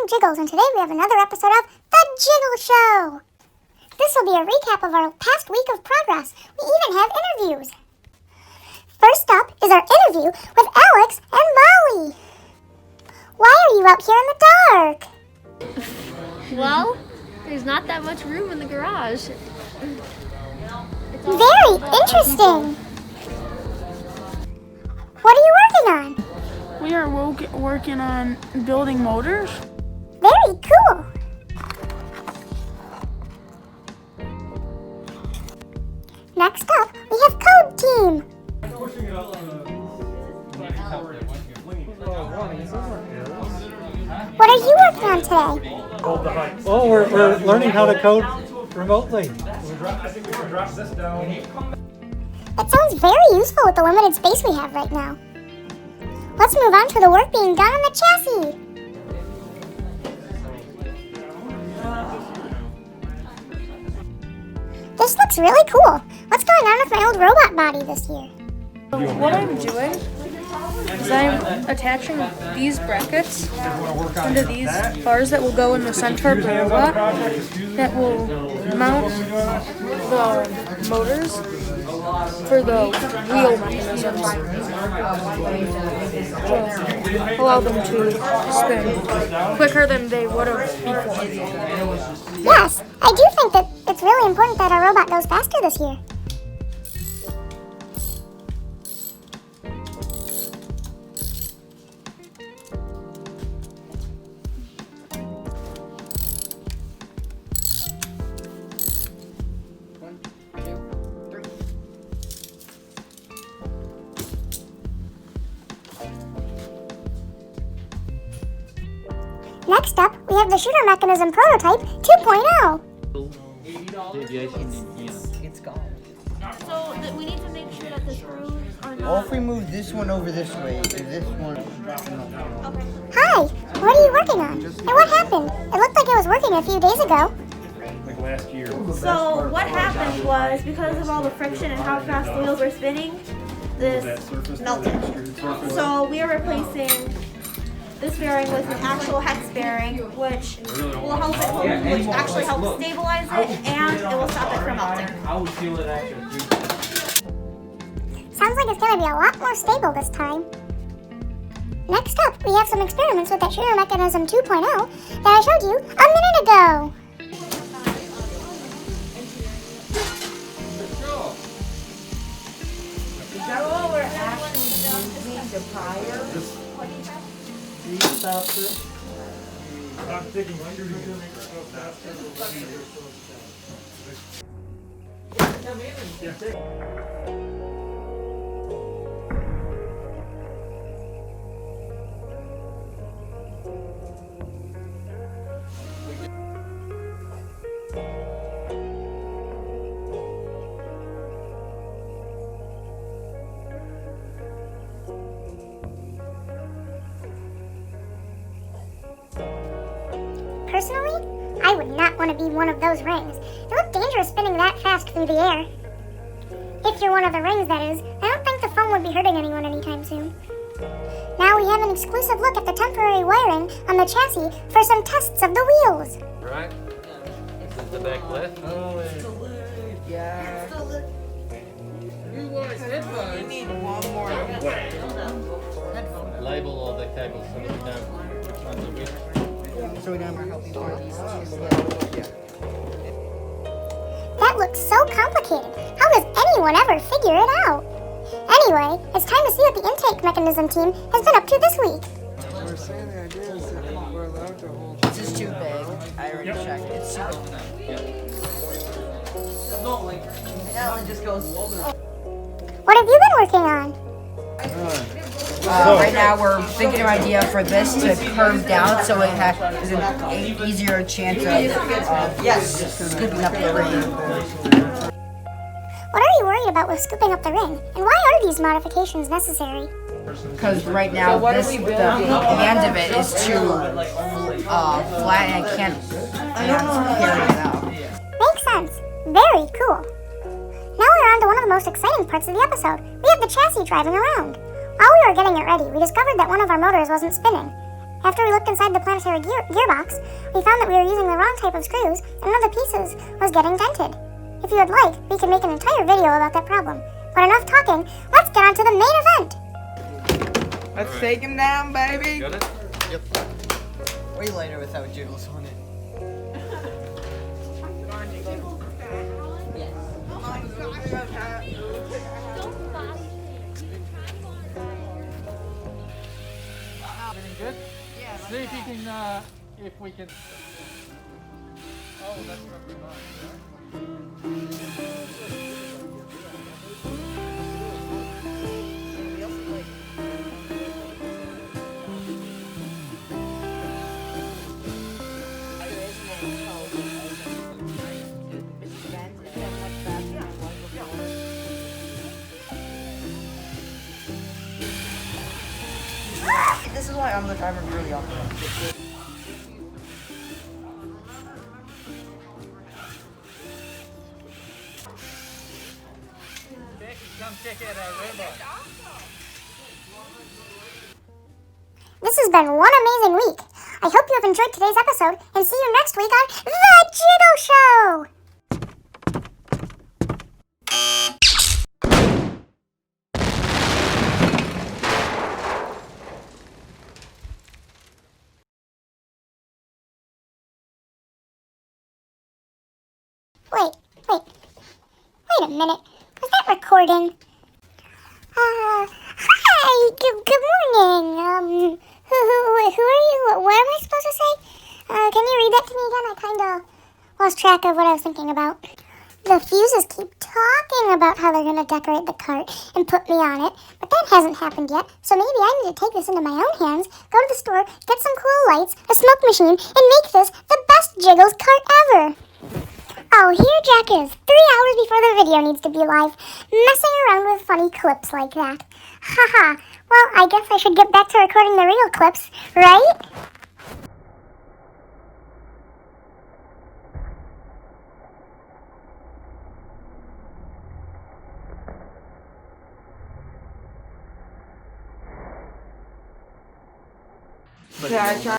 Jiggles, and today we have another episode of The Jiggles Show. This will be a recap of our past week of progress. We even have interviews. First up is our interview with Alex and Molly. Why are you out here in the dark? Well, there's not that much room in the garage. Very interesting. What are you working on? We are working on building motors. Very cool. Next up, we have Code Team. What are you working on today? Oh, we're learning how to code remotely. It sounds very useful with the limited space we have right now. Let's move on to the work being done on the chassis. This looks really cool. What's going on with my old robot body this year? What I'm doing is I'm attaching these brackets into these bars that will go in the center of the robot that will mount the motors for the wheel mechanisms to allow them to spin quicker than they would have before. Yes, I do think that it's really important that our robot goes faster this year. Next up, we have the shooter mechanism prototype 2.0. It's gone. So we need to make sure that the screws are Well, if we move this one over this way, this one. Hi, what are you working on? And what happened? It looked like it was working a few days ago. Like last year. So what happened was, because of all the friction and how fast the wheels were spinning, this melted. So we are replacing this bearing with an actual hex bearing, which will help it, which actually helps stabilize it, and it will stop it from melting. Sounds like it's going to be a lot more stable this time. Next up, we have some experiments with that shooter mechanism 2.0 that I showed you a minute ago. Is that what we're actually using the prior? Stop it. Stop digging shooting Personally, I would not want to be one of those rings. They look dangerous spinning that fast through the air. If you're one of the rings, that is, I don't think the foam would be hurting anyone anytime soon. Now we have an exclusive look at the temporary wiring on the chassis for some tests of the wheels. Right? Is it the back left? Yeah. You need one more. Label all the cables so that we don't on the wheel. So we don't have help you for these. That looks so complicated. How does anyone ever figure it out? Anyway, it's time to see what the intake mechanism team has been up to this week. We're saying the idea is that we're allowed to hold. This is too big. I already checked. It's too big. And now it just goes. What have you been working on? Right now we're thinking of an idea for this to curve down so it has an easier chance of scooping up the ring. What are you worried about with scooping up the ring? And why are these modifications necessary? Because right now the end of it is too flat and I can't carry it out. Makes sense. Very cool. Now we're on to one of the most exciting parts of the episode. We have the chassis driving around. While we were getting it ready, we discovered that one of our motors wasn't spinning. After we looked inside the planetary gearbox, we found that we were using the wrong type of screws and one of the pieces was getting dented. If you would like, we can make an entire video about that problem. But enough talking, let's get on to the main event! Let's take him down, baby. Got it? Yep. Way later without Jiggles on it. Getting good? Yeah. See if you can, if we can. Oh, that's gonna be mine. This is why I'm the driver really often. Come check out our robot. This has been one amazing week. I hope you have enjoyed today's episode and see you next week on The Jiggle Show! Wait a minute. Was that recording? Hi, good morning. Who are you? What am I supposed to say? Can you read that to me again? I kinda lost track of what I was thinking about. The Fuses keep talking about how they're gonna decorate the cart and put me on it, but that hasn't happened yet, so maybe I need to take this into my own hands, go to the store, get some cool lights, a smoke machine, and make this the best Jiggles cart ever. Oh, here Jack is, 3 hours before the video needs to be live, messing around with funny clips like that. Haha, well, I guess I should get back to recording the real clips, right? Yeah, I tried.